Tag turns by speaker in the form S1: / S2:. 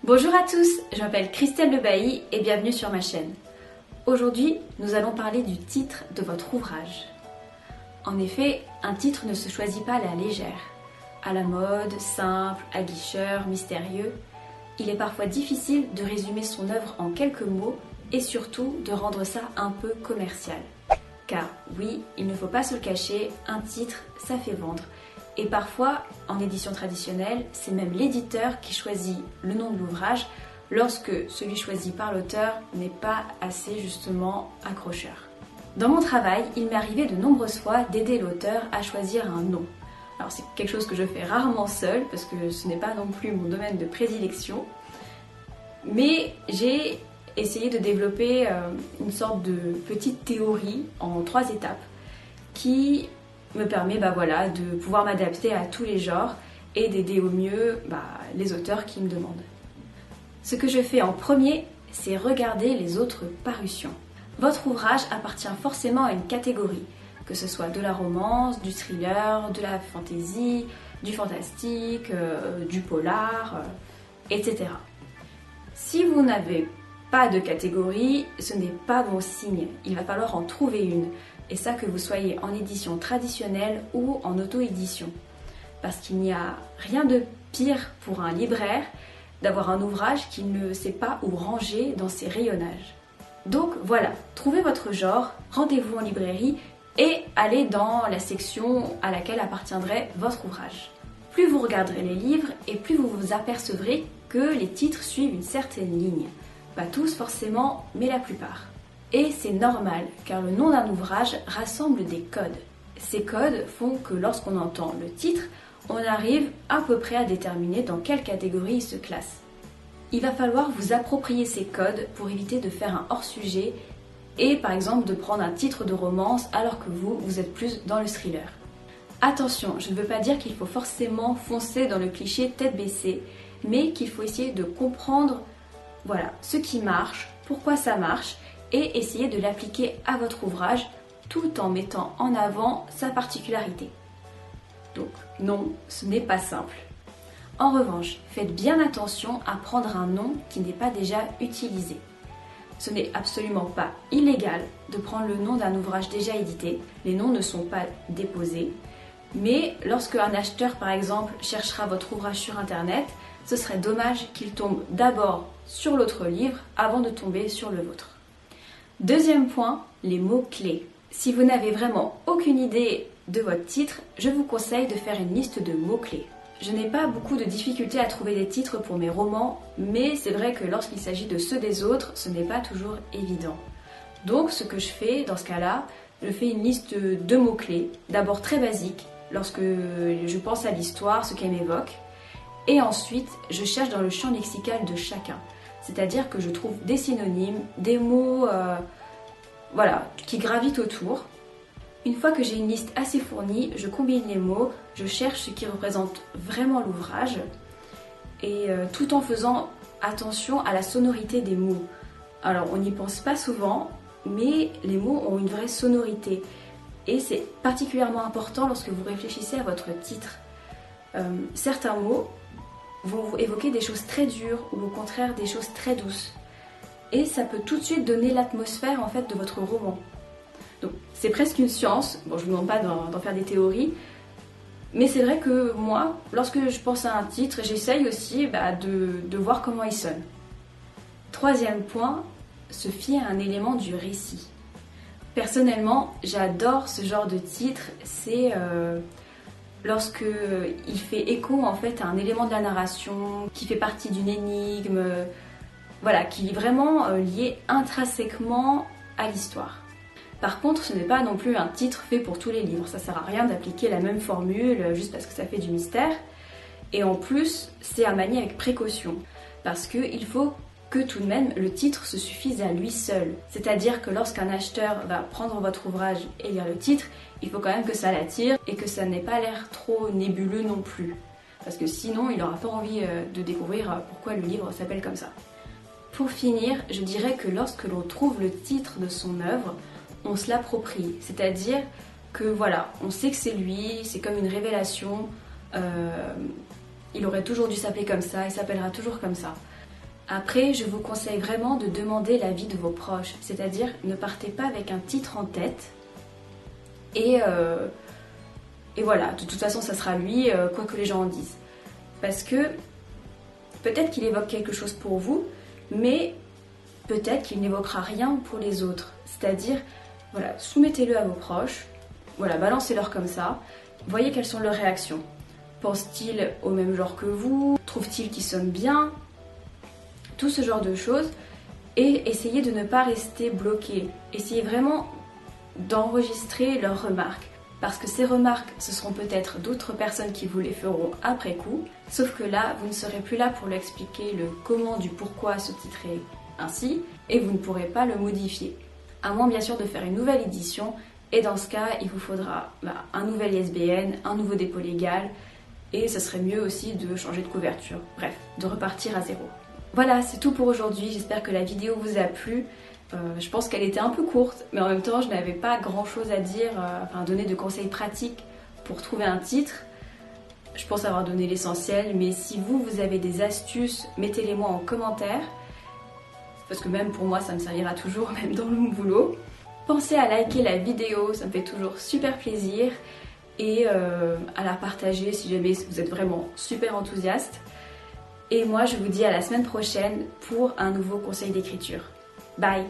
S1: Bonjour à tous, je m'appelle Christelle Lebailly et bienvenue sur ma chaîne. Aujourd'hui, nous allons parler du titre de votre ouvrage. En effet, un titre ne se choisit pas à la légère. À la mode, simple, aguicheur, mystérieux, il est parfois difficile de résumer son œuvre en quelques mots et surtout de rendre ça un peu commercial. Car oui, il ne faut pas se le cacher, un titre, ça fait vendre. Et parfois, en édition traditionnelle, c'est même l'éditeur qui choisit le nom de l'ouvrage lorsque celui choisi par l'auteur n'est pas assez justement accrocheur. Dans mon travail, il m'est arrivé de nombreuses fois d'aider l'auteur à choisir un nom. Alors c'est quelque chose que je fais rarement seule parce que ce n'est pas non plus mon domaine de prédilection, mais j'ai essayé de développer une sorte de petite théorie en 3 étapes qui me permet de pouvoir m'adapter à tous les genres et d'aider au mieux les auteurs qui me demandent. Ce que je fais en premier, c'est regarder les autres parutions. Votre ouvrage appartient forcément à une catégorie, que ce soit de la romance, du thriller, de la fantasy, du fantastique, du polar, etc. Si vous n'avez pas de catégorie, ce n'est pas bon signe, il va falloir en trouver une. Et ça, que vous soyez en édition traditionnelle ou en auto-édition. Parce qu'il n'y a rien de pire pour un libraire d'avoir un ouvrage qu'il ne sait pas où ranger dans ses rayonnages. Donc voilà, trouvez votre genre, rendez-vous en librairie et allez dans la section à laquelle appartiendrait votre ouvrage. Plus vous regarderez les livres et plus vous vous apercevrez que les titres suivent une certaine ligne. Pas tous forcément, mais la plupart. Et c'est normal, car le nom d'un ouvrage rassemble des codes. Ces codes font que lorsqu'on entend le titre, on arrive à peu près à déterminer dans quelle catégorie il se classe. Il va falloir vous approprier ces codes pour éviter de faire un hors-sujet et par exemple de prendre un titre de romance alors que vous êtes plus dans le thriller. Attention, je ne veux pas dire qu'il faut forcément foncer dans le cliché tête baissée, mais qu'il faut essayer de comprendre ce qui marche, pourquoi ça marche, et essayer de l'appliquer à votre ouvrage tout en mettant en avant sa particularité. Donc non, ce n'est pas simple. En revanche, faites bien attention à prendre un nom qui n'est pas déjà utilisé. Ce n'est absolument pas illégal de prendre le nom d'un ouvrage déjà édité, les noms ne sont pas déposés, mais lorsque un acheteur par exemple cherchera votre ouvrage sur internet, ce serait dommage qu'il tombe d'abord sur l'autre livre avant de tomber sur le vôtre. Deuxième point, les mots-clés. Si vous n'avez vraiment aucune idée de votre titre, je vous conseille de faire une liste de mots-clés. Je n'ai pas beaucoup de difficultés à trouver des titres pour mes romans, mais c'est vrai que lorsqu'il s'agit de ceux des autres, ce n'est pas toujours évident. Donc ce que je fais dans ce cas-là, je fais une liste de mots-clés, d'abord très basique, lorsque je pense à l'histoire, ce qu'elle m'évoque, et ensuite je cherche dans le champ lexical de chacun. C'est-à-dire que je trouve des synonymes, des mots qui gravitent autour. Une fois que j'ai une liste assez fournie, je combine les mots, je cherche ce qui représente vraiment l'ouvrage, et tout en faisant attention à la sonorité des mots. Alors on n'y pense pas souvent, mais les mots ont une vraie sonorité, et c'est particulièrement important lorsque vous réfléchissez à votre titre. Certains mots vont vous évoquer des choses très dures ou au contraire des choses très douces. Et ça peut tout de suite donner l'atmosphère en fait de votre roman. Donc c'est presque une science, bon je ne vous demande pas d'en faire des théories, mais c'est vrai que moi, lorsque je pense à un titre, j'essaye aussi de voir comment il sonne. Troisième point, se fier à un élément du récit. Personnellement, j'adore ce genre de titre, c'est lorsque il fait écho en fait à un élément de la narration qui fait partie d'une énigme, qui est vraiment lié intrinsèquement à l'histoire. Par contre, ce n'est pas non plus un titre fait pour tous les livres, ça sert à rien d'appliquer la même formule juste parce que ça fait du mystère. Et en plus, c'est à manier avec précaution, parce qu'il faut que tout de même le titre se suffise à lui seul. C'est-à-dire que lorsqu'un acheteur va prendre votre ouvrage et lire le titre, il faut quand même que ça l'attire et que ça n'ait pas l'air trop nébuleux non plus. Parce que sinon, il n'aura pas envie de découvrir pourquoi le livre s'appelle comme ça. Pour finir, je dirais que lorsque l'on trouve le titre de son œuvre, on se l'approprie. C'est-à-dire que on sait que c'est lui, c'est comme une révélation. Il aurait toujours dû s'appeler comme ça, il s'appellera toujours comme ça. Après, je vous conseille vraiment de demander l'avis de vos proches, c'est-à-dire ne partez pas avec un titre en tête et voilà, de toute façon ça sera lui, quoi que les gens en disent. Parce que peut-être qu'il évoque quelque chose pour vous, mais peut-être qu'il n'évoquera rien pour les autres. C'est-à-dire, voilà, soumettez-le à vos proches, voilà, balancez-leur comme ça, voyez quelles sont leurs réactions. Pense-t-il au même genre que vous? Trouve-t-il qu'il sonne bien? Tout ce genre de choses. Et essayez de ne pas rester bloqué. Essayez vraiment d'enregistrer leurs remarques. Parce que ces remarques, ce seront peut-être d'autres personnes qui vous les feront après coup. Sauf que là, vous ne serez plus là pour lui expliquer le comment du pourquoi ce titre est ainsi. Et vous ne pourrez pas le modifier. À moins bien sûr de faire une nouvelle édition. Et dans ce cas, il vous faudra un nouvel ISBN, un nouveau dépôt légal. Et ce serait mieux aussi de changer de couverture. Bref, de repartir à zéro. Voilà, c'est tout pour aujourd'hui. J'espère que la vidéo vous a plu. Je pense qu'elle était un peu courte, mais en même temps, je n'avais pas grand-chose à dire, donner de conseils pratiques pour trouver un titre. Je pense avoir donné l'essentiel, mais si vous avez des astuces, mettez-les moi en commentaire. Parce que même pour moi, ça me servira toujours, même dans mon boulot. Pensez à liker la vidéo, ça me fait toujours super plaisir. Et à la partager si jamais vous êtes vraiment super enthousiaste. Et moi, je vous dis à la semaine prochaine pour un nouveau conseil d'écriture. Bye!